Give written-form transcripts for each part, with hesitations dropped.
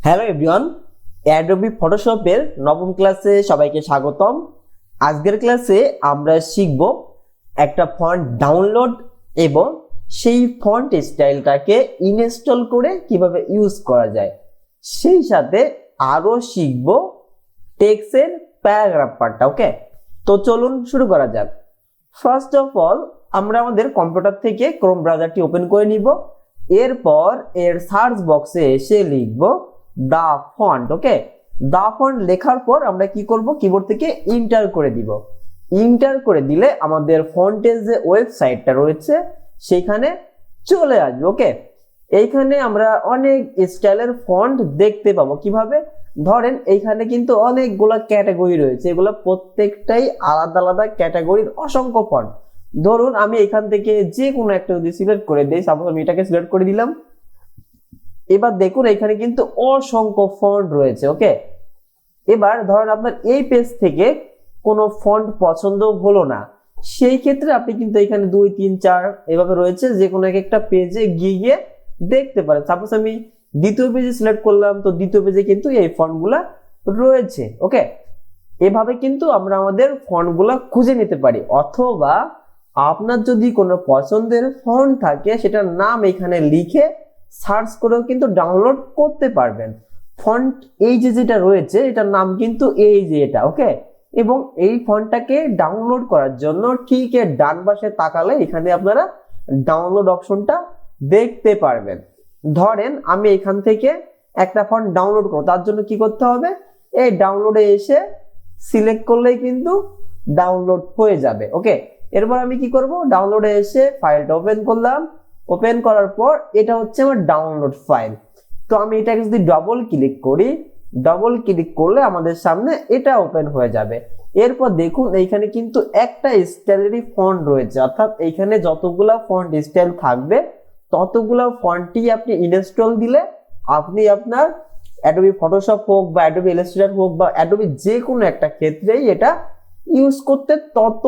Hello everyone, Adobe ফটোশপের নবম ক্লাসে সবাইকে স্বাগতম। আজকের ক্লাসে আমরা শিখব একটা ফন্ট ডাউনলোড এবং সেই ফন্ট স্টাইলটাকে ইনস্টল করে কিভাবে ইউজ করা যায়। সেই সাথে আরও শিখব টেক্সটের প্যারাগ্রাফ পার্টটা। ওকে, তো চলুন শুরু করা যাক। ফার্স্ট অফ অল আমরা আমাদের কম্পিউটার থেকে ক্রোম ব্রাউজারটি ওপেন করে নিব। এরপর এর সার্চ বক্সে এসে লিখব দা ফন্ট। ওকে, দা ফন্ট লেখার পর আমরা কি করব, কিবোর্ড থেকে ইন্টার করে দিব। ইন্টার করে দিলে আমাদের ফন্টের যে ওয়েবসাইটটা রয়েছে সেখানে চলে আসবে। ওকে, এইখানে আমরা অনেক স্টাইলের ফন্ট দেখতে পাবো। কিভাবে? ধরেন এইখানে কিন্তু অনেকগুলো ক্যাটাগরি রয়েছে, এগুলো প্রত্যেকটাই আলাদা আলাদা ক্যাটাগরির অসংখ্য ফন্ট। ধরুন আমি এখান থেকে যে কোনো একটা যদি সিলেক্ট করে দিই, সাপোজ আমি এটাকে সিলেক্ট করে দিলাম। এবার দেখুন এখানে কিন্তু অসংখ্য ফন্ট রয়েছে। ওকে, এবার ধরেন আপনার এই পেজ থেকে কোনো ফন্ট পছন্দ হলো না, সেই ক্ষেত্রে আপনি কিন্তু এখানে 2, 3, 4 এভাবে রয়েছে, যে কোনো একটা পেজে গিয়ে দেখতে পারেন। সাপোজ আমি দ্বিতীয় পেজে সিলেক্ট করলাম, তো দ্বিতীয় পেজে কিন্তু এই ফন্টগুলা রয়েছে। ওকে, এভাবে কিন্তু আমরা আমাদের ফন্টগুলা খুঁজে নিতে পারি। অথবা আপনার যদি কোনো পছন্দের ফন্ট থাকে সেটার নাম এখানে লিখে সার্চ করেও কিন্তু ডাউনলোড করতে পারবেন। ফন্ট এই যে যেটা রয়েছে এটার নাম কিন্তু এই যে এটা। ওকে, এবং এই ফন্টটাকে ডাউনলোড করার জন্য ঠিক এর ডান পাশে তাকালে এখানে আপনারা ডাউনলোড অপশনটা দেখতে পারবেন। ধরেন আমি এখান থেকে একটা ফন্ট ডাউনলোড করব, তার জন্য কি করতে হবে, এই ডাউনলোডে এসে সিলেক্ট করলেই কিন্তু ডাউনলোড হয়ে যাবে। ওকে, এরপর আমি কি করব, ডাউনলোডে এসে ফাইলটা ওপেন করলাম। ওপেন করার পর এটা হচ্ছে আমার ডাউনলোড ফাইল। তো আমি এটাকে যদি ডবল ক্লিক করি, ডবল ক্লিক করলে আমাদের সামনে এটা ওপেন হয়ে যাবে। এরপর দেখুন এইখানে কিন্তু একটা স্টাইলেরই ফন্ট রয়েছে, অর্থাৎ এইখানে যতগুলা ফন্ট স্টাইল থাকবে ততগুলা ফন্টই আপনি ইনস্টল দিলে আপনি আপনার অ্যাডোবি ফটোশপ হোক বা অ্যাডোবি ইলাস্ট্রেটর হোক বা অ্যাডোবি যে কোনো একটা ক্ষেত্রেই এটা ইউজ করতে তত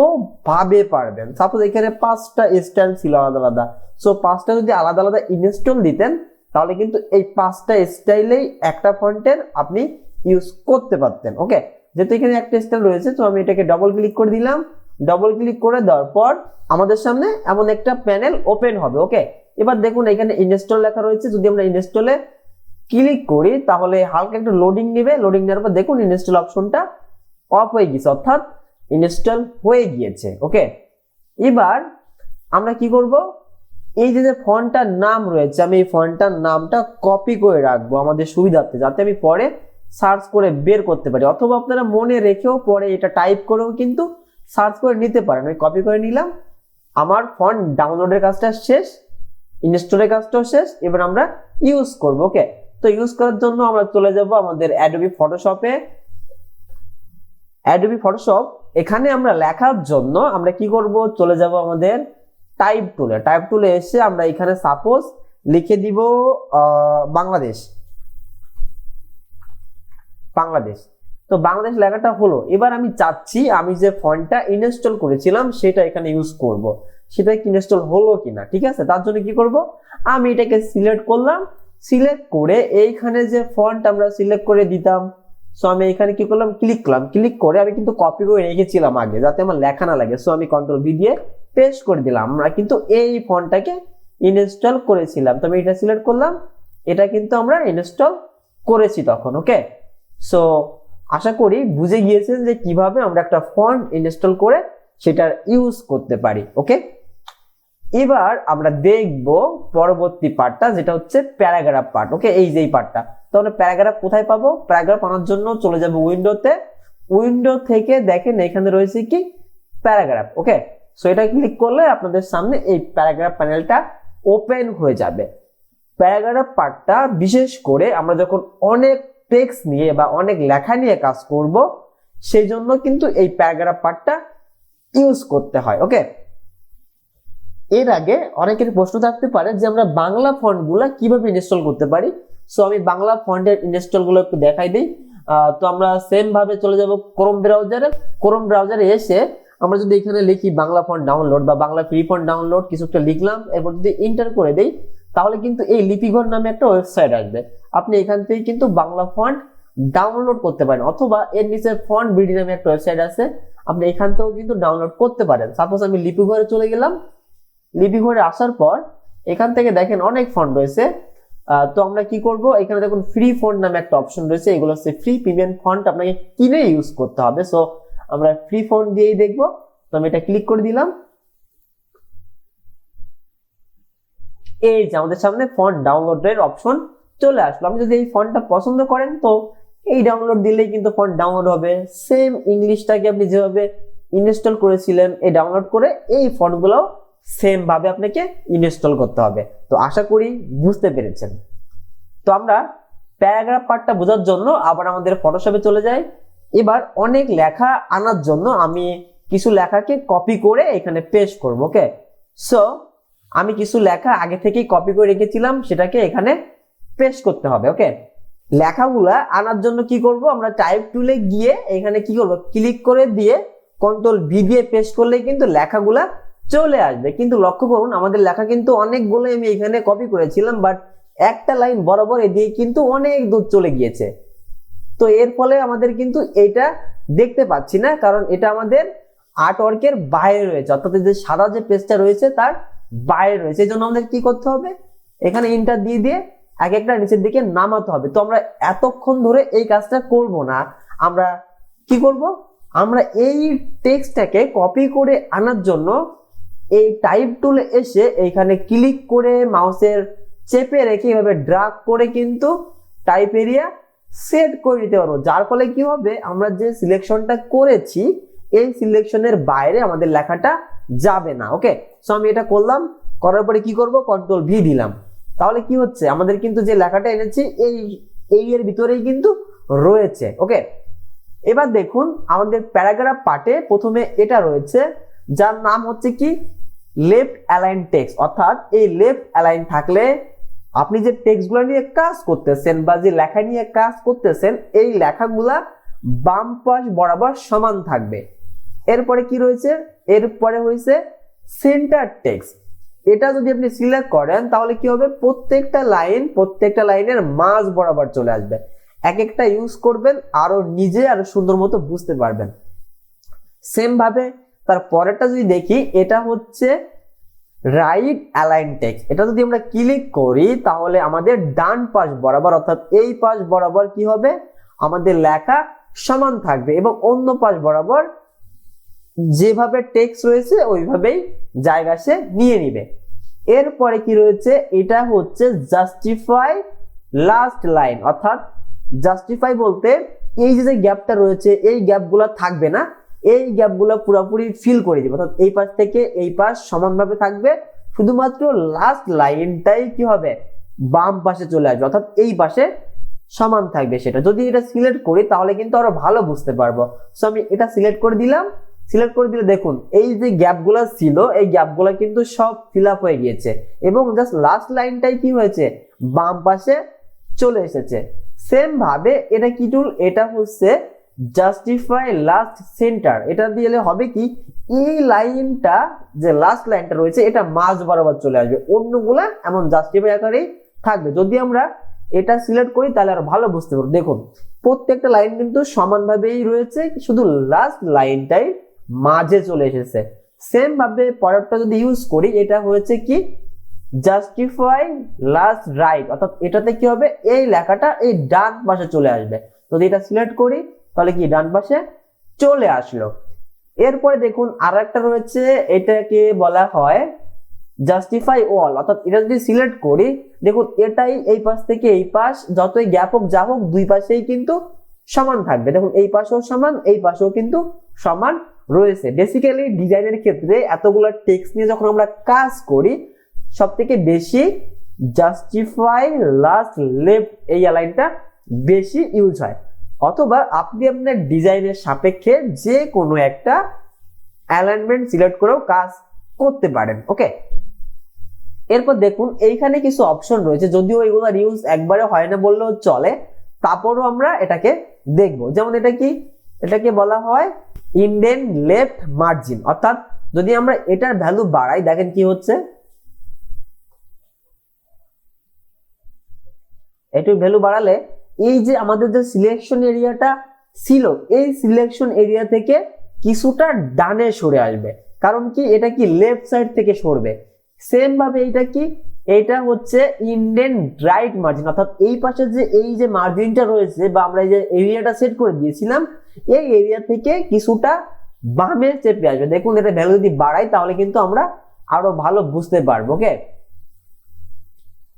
ভাবে পারবেন। সাপোজ এখানে 5টা স্টাইল ছিল আলাদা আলাদা, সো 5টা যদি আলাদা আলাদা ইনস্টল দিতেন তাহলে কিন্তু এই 5টা স্টাইলেই একটা ফন্টের আপনি ইউজ করতে পারতেন। ওকে, যেহেতু এখানে একটা স্টাইল রয়েছে তো আমি এটাকে ডবল ক্লিক করে দিলাম। ডবল ক্লিক করে দেওয়ার পর আমাদের সামনে এমন একটা প্যানেল ওপেন হবে। ওকে, এবার দেখুন এখানে ইনস্টল লেখা রয়েছে, যদি আমরা ইনস্টলে ক্লিক করি তাহলে হালকা একটু লোডিং নেবে। লোডিং নেওয়ার পর দেখুন ইনস্টল অপশনটা অফ হয়ে গেছে, অর্থাৎ ইনস্টল হয়ে গিয়েছে। ওকে, এবার আমরা কি করব, এই যে ফন্টটার নাম রয়েছে আমি এই ফন্টটার নামটা কপি করে রাখবো আমাদের সুবিধার্থে, যাতে আমি পরে সার্চ করে বের করতে পারি। অথবা আপনারা মনে রেখেও পরে এটা টাইপ করেও কিন্তু সার্চ করে নিতে পারেন। আমি কপি করে নিলাম, আমার ফন্ট ডাউনলোডের কাজটা শেষ, ইনস্টলের কাজটাও শেষ। এবার আমরা ইউজ করব। ওকে, তো ইউজ করার জন্য আমরা চলে যাব আমাদের অ্যাডোবি ফটোশপে। অ্যাডোবি ফটোশপ এখানে আমরা লেখার জন্য আমরা কি করব, চলে যাব আমাদের টাইপ টুলে। টাইপ টুলে এসে আমরা এখানে সাপোজ লিখে দিব বাংলাদেশ। বাংলাদেশ, তো বাংলাদেশ লেখাটা হলো। এবার আমি চাচ্ছি আমি যে ফন্টটা ইনস্টল করেছিলাম সেটা এখানে ইউজ করব, সেটা কি ইনস্টল হলো কিনা। ঠিক আছে, তার জন্য কি করব, আমি এটাকে সিলেক্ট করলাম। সিলেক্ট করে এইখানে যে ফন্ট আমরা সিলেক্ট করে দিতাম, সো আমি এখানে কি করলাম, ক্লিক করলাম। ক্লিক করে আমি কিন্তু কপি করে রেখেছিলাম আগে, যাতে আমার লেখা না লাগে, সো আমি কন্ট্রোল ভি দিয়ে পেস্ট করে দিলাম। আমরা কিন্তু এই ফন্টটাকে ইনস্টল করেছিলাম, তো আমি এটা সিলেক্ট করলাম, এটা কিন্তু আমরা ইনস্টল করেছি তখন। ওকে, সো আশা করি বুঝে গিয়েছেন যে কিভাবে আমরা একটা ফন্ট ইনস্টল করে সেটার ইউজ করতে পারি। ওকে, এবার আমরা দেখব পরবর্তী পার্টটা, যেটা হচ্ছে প্যারাগ্রাফ পার্ট। ওকে, এই যে পার্টটা, তাহলে প্যারাগ্রাফ কোথায় পাবো, প্যারাগ্রাফ আনার জন্য চলে যাব উইন্ডোতে। উইন্ডো থেকে দেখেন এখানে রয়েছে কি প্যারাগ্রাফ। ওকে, সো এটা ক্লিক করলে আপনাদের সামনে এই প্যারাগ্রাফ প্যানেলটা ওপেন হয়ে যাবে। প্যারাগ্রাফ পার্টটা বিশেষ করে আমরা যখন অনেক টেক্সট নিয়ে বা অনেক লেখা নিয়ে কাজ করব সেই জন্য কিন্তু এই প্যারাগ্রাফ পার্টটা ইউজ করতে হয়। ওকে, এর আগে অনেকের প্রশ্ন থাকতে পারে যে আমরা বাংলা ফন্টগুলো কিভাবে ইনস্টল করতে পারি। সো আমি বাংলা ফন্টের ইনস্টলগুলো একটু দেখাই দিই। তো আমরা সেম ভাবে চলে যাব ক্রোম ব্রাউজারে। ক্রোম ব্রাউজারে এসে আমরা যদি এখানে লিখি বাংলা ফন্ট ডাউনলোড বা বাংলা ফ্রি ফন্ট ডাউনলোড কিছু একটা লিখলাম, এরপর যদি এন্টার করে দেই তাহলে কিন্তু এই লিপিঘর নামে একটা ওয়েবসাইট আসবে। আপনি এখান থেকে কিন্তু বাংলা ফন্ট ডাউনলোড করতে পারেন, অথবা এর নিচে ফন্ট বিডি নামে একটা ওয়েবসাইট আছে, আপনি এখান থেকেও কিন্তু ডাউনলোড করতে পারেন। সাপোজ আমি লিপি ঘরে চলে গেলাম, লিপি ঘরে আসার পর এখান থেকে দেখেন অনেক ফন্ট রয়েছে। তো আমরা কি করব, এখানে দেখুন ফ্রি ফন্ট নামে একটা অপশন রয়েছে, এগুলো হচ্ছে ফ্রি প্রিমিয়াম ফন্ট, আপনাকে কিনে ইউজ করতে হবে। সো আমরা ফ্রি ফন্ট দিয়েই দেখবো। তো আমি এটা ক্লিক করে দিলাম, এই যে আমাদের সামনে ফন্ট ডাউনলোডের অপশন চলে আসলো। আপনি যদি এই ফন্টটা পছন্দ করেন তো এই ডাউনলোড দিলেই কিন্তু ফন্ট ডাউনলোড হবে। সেম ইংলিশটাকে আপনি যেভাবে ইনস্টল করেছিলেন এই ডাউনলোড করে, এই ফন্টগুলো সেম ভাবে আপনাকে ইনস্টল করতে হবে। তো আশা করি বুঝতে পেরেছেন। তো আমরা প্যারাগ্রাফ পার্টটা বোঝার জন্য আবার আমাদের ফটোশপে চলে যাই। এবার অনেক লেখা আনার জন্য আমি কিছু লেখাকে কপি করে এখানে পেস্ট করব। ওকে, সো আমি কিছু লেখা আগে থেকেই কপি করে রেখেছিলাম, সেটাকে এখানে পেস্ট করতে হবে। ওকে, লেখাগুলা আনার জন্য কি করব, আমরা টাইপ টুলে গিয়ে এখানে কি করব, ক্লিক করে দিয়ে কন্ট্রোল ভি দিয়ে পেস্ট করলেই কিন্তু লেখাগুলা চলে আসবে। কিন্তু লক্ষ্য করুন আমাদের লেখা কিন্তু অনেকগুলো আমি এখানে কপি করেছিলাম, বাট একটা লাইন বরাবর এদিকে কিন্তু অনেক দূর চলে গিয়েছে। তো এর ফলে আমাদের কিন্তু এটা দেখতে পাচ্ছি না, কারণ এটা আমাদের আর্টওয়ার্কের বাইরে রয়েছে, অর্থাৎ যে সাদা যে পেজটা রয়েছে তার বাইরে রয়েছে। এই জন্য আমাদের কি করতে হবে, এখানে ইন্টার দিয়ে দিয়ে এক একটা নিচের দিকে নামাতে হবে। তো আমরা এতক্ষণ ধরে এই কাজটা করব না, আমরা কি করব, আমরা এই টেক্সটটাকে কপি করে আনার জন্য এই টাইপ টুলে এসে এইখানে ক্লিক করে মাউসের চেপে রেখে এভাবে ড্রাগ করে কিন্তু টাইপ এরিয়া সেট করে নিতে পারবো। যার ফলে কি হবে, আমরা যে সিলেকশনটা করেছি এই সিলেকশনের বাইরে আমাদের লেখাটা যাবে না। ওকে, সো আমি এটা করলাম, করার পরে কি করব, কন্ট্রোল ভি দিলাম। তাহলে কি হচ্ছে, আমাদের কিন্তু যে লেখাটা এনেছি এই এর ভিতরেই কিন্তু রয়েছে। ওকে, এবার দেখুন আমাদের প্যারাগ্রাফ পার্টে প্রথমে এটা রয়েছে যার নাম হচ্ছে কি লেফট অ্যালাইন টেক্সট, অর্থাৎ এই লেফট অ্যালাইন থাকলে আপনি যে টেক্সটগুলো নিয়ে কাজ করতেছেন বা যে লেখা নিয়ে কাজ করতেছেন এই লেখাগুলা বাম পাশ বরাবর সমান থাকবে। এরপরে কি রয়েছে, এরপরে হয়েছে সেন্টার টেক্সট। এটা যদি আপনি সিলেক্ট করেন তাহলে কি হবে, প্রত্যেকটা লাইনের মাঝ বরাবর চলে আসবে। এক একটা ইউজ করবেন আরো নিজে আরো সুন্দর মতো বুঝতে পারবেন। সেম ভাবে তার পরেরটা যদি দেখি, এটা হচ্ছে রাইট অ্যালাইন টেক্সট। এটা যদি আমরা ক্লিক করি তাহলে আমাদের ডান পাশ বরাবর, অর্থাৎ এই পাশ বরাবর কি হবে, আমাদের লেখা সমান থাকবে এবং অন্য পাশ বরাবর যেভাবে টেক্সট রয়েছে ওইভাবেই জায়গা সে নিয়ে নিবে। এরপরে কি রয়েছে, এটা হচ্ছে জাস্টিফাই লাস্ট লাইন, অর্থাৎ জাস্টিফাই বলতে এই যে গ্যাপটা রয়েছে এই গ্যাপগুলো থাকবে না, এই গ্যাপগুলো পুরোপুরি ফিল করে দিবে, অর্থাৎ এই পাশ থেকে এই পাশ সমানভাবে থাকবে, শুধুমাত্র লাস্ট লাইনটাই কি হবে বাম পাশে চলে আসবে, অর্থাৎ এই পাশে সমান থাকবে। সেটা যদি এটা সিলেক্ট করি তাহলে কিন্তু আরো ভালো বুঝতে পারবো। সো আমি এটা সিলেক্ট করে দিলাম, সিলেক্ট করে দিলে দেখুন এই যে গ্যাপগুলো ছিল এই গ্যাপগুলো কিন্তু সব ফিল আপ হয়ে গিয়েছে এবং জাস্ট লাস্ট লাইনটাই কি হয়েছে বাম পাশে চলে এসেছে। সেম ভাবে এটা কি টুল, এটা হচ্ছে জাস্টিফাই লাস্ট সেন্টার। এটা দিলে হবে কি, এই লাইনটা যে লাস্ট লাইনটা রয়েছে এটা মাঝ বরাবর চলে আসবে, অন্যগুলা এমন জাস্টিফাই আকারেই থাকবে। যদি আমরা এটা সিলেক্ট করি তাহলে আরো ভালো বুঝতে পারবো। দেখুন প্রত্যেকটা লাইন কিন্তু সমানভাবেই রয়েছে, শুধু লাস্ট লাইনটাই মাঝে চলে এসেছে। সেম ভাবে পরেরটা যদি ইউজ করি, এটা হয়েছে কি জাস্টিফাই লাস্ট রাইট, অর্থাৎ এটাতে কি হবে এই লেখাটা এই ডান পাশে চলে আসবে। যদি এটা সিলেক্ট করি তাহলে কি ডান পাশে চলে আসলো। এরপরে দেখুন আর একটা রয়েছে, এটাকে বলা হয় জাস্টিফাই অল, অর্থাৎ এটা যদি সিলেক্ট করি দেখুন এটাই এই পাশ থেকে এই পাশ যতই গ্যাপ হোক যা হোক দুই পাশেই কিন্তু সমান থাকবে। দেখুন এই পাশেও সমান এই পাশেও কিন্তু সমান রয়েছে। বেসিক্যালি ডিজাইনের ক্ষেত্রে এতগুলো টেক্সট নিয়ে যখন আমরা কাজ করি সব থেকে বেশি জাস্টিফাই লাস্ট লেফট এই লাইনটা বেশি ইউজ হয়, অথবা আপনি আপনার ডিজাইনের সাপেক্ষে যে কোনো একটা অ্যালাইনমেন্ট সিলেক্ট করেও কাজ করতে পারেন। ওকে, এরপর দেখুন এইখানে কিছু অপশন রয়েছে, যদিও এগুলোর ইউজ একবারে হয় না বললেও চলে, তারপরও আমরা এটাকে দেখব। যেমন এটা কি, এটাকে বলা হয় ইন্ডেন্ট লেফট মার্জিন, অর্থাৎ যদি আমরা এটার ভ্যালু বাড়াই দেখেন কি হচ্ছে, একটু ভ্যালু বাড়ালে এই যে আমাদের যে সিলেকশন এরিয়াটা ছিল, এই সিলেকশন এরিয়া থেকে কিছুটা ডানে সরে আসবে। কারণ কি, এটা কি লেফট সাইড থেকে সরবে। সেম ভাবে এটা কি, এটা হচ্ছে ইন্ডেন্ট রাইট মার্জিন, অর্থাৎ এই পাশে যে এই যে মার্জিনটা রয়েছে বা আমরা এই যে এরিয়াটা সেট করে দিয়েছিলাম, এই এরিয়া থেকে কিছুটা বামে চেপে আসবে। দেখুন এটা ভ্যালু যদি বাড়াই তাহলে কিন্তু আমরা আরো ভালো বুঝতে পারবো। ওকে,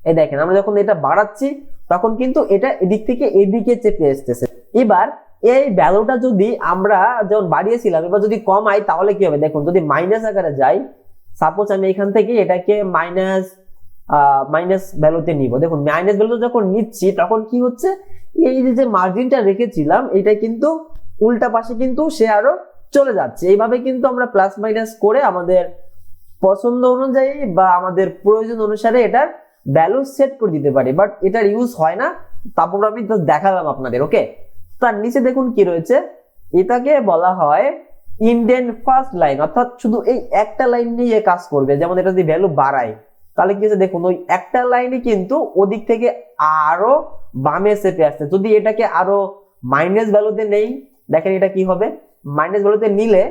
এই দেখেন আমরা যখন এটা বাড়াচ্ছি তখন কিন্তু এটা এদিক থেকে এদিকে চেপে আসতেছে। এবার এই ভ্যালুটা যদি আমরা যখন বাড়িয়েছিলাম এবার যদি কমাই তাহলে কি হবে, দেখুন যদি মাইনাস আকারে যাই, সাপোজ আমি এখান থেকে এটাকে মাইনাস ভ্যালুতে নিব। দেখুন মাইনাস ভ্যালু যখন নিচ্ছি তখন কি হচ্ছে, এই যে মার্জিনটা রেখেছিলাম এটা কিন্তু উল্টা পাশে কিন্তু সে আরো চলে যাচ্ছে। এইভাবে কিন্তু আমরা প্লাস মাইনাস করে আমাদের পছন্দ অনুযায়ী বা আমাদের প্রয়োজন অনুসারে এটার ভ্যালু সেট করে দিতে পারি, বাট এটার ইউজ হয় না। তারপর আমি তো দেখালাম আপনাদের। ওকে, তার নিচে দেখুন কি রয়েছে, এটাকে বলা হয় ইন্ডেন্ট ফার্স্ট লাইন, অর্থাৎ শুধু এই একটা লাইন নিয়ে কাজ করবে। যেমন এটা যদি ভ্যালু বাড়ায় তাহলে কি হচ্ছে, দেখুন ওই একটা লাইনে কিন্তু ওদিক থেকে আরো বামে চেপে আসছে। যদি এটাকে আরো মাইনাস ভ্যালুতে নেই, দেখেন এটা কি হবে, মাইনাস ভ্যালুতে নিলে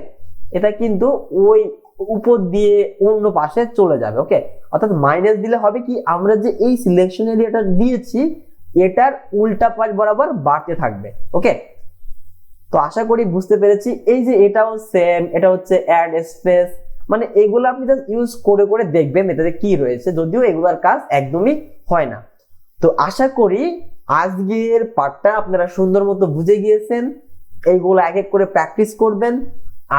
এটা কিন্তু ওই উপর দিয়ে অন্য পাশে চলে যাবে। ওকে, অর্থাৎ মাইনাস দিলে হবে কি, আমরা যে এই সিলেকশন এরিয়াটা দিয়েছি এটার উল্টা পাশ বরাবর বাড়তে থাকবে। ওকে, তো আশা করি বুঝতে পেরেছি। এই যে এটাও সেম, এটা হচ্ছে অ্যাড স্পেস, মানে এগুলো আপনি জাস্ট ইউজ করে করে দেখবেন এটাতে কি রয়েছে, যদিও এগুলোর কাজ একদমই হয় না। তো আশা করি আজকের পার্টটা আপনারা সুন্দর মতো বুঝে গিয়েছেন। এইগুলো এক এক করে প্র্যাকটিস করবেন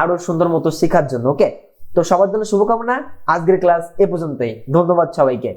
আরো সুন্দর মতো শেখার জন্য। ওকে, তো সবার জন্য শুভকামনা। আজকের ক্লাস এ পর্যন্তই। ধন্যবাদ সবাইকে।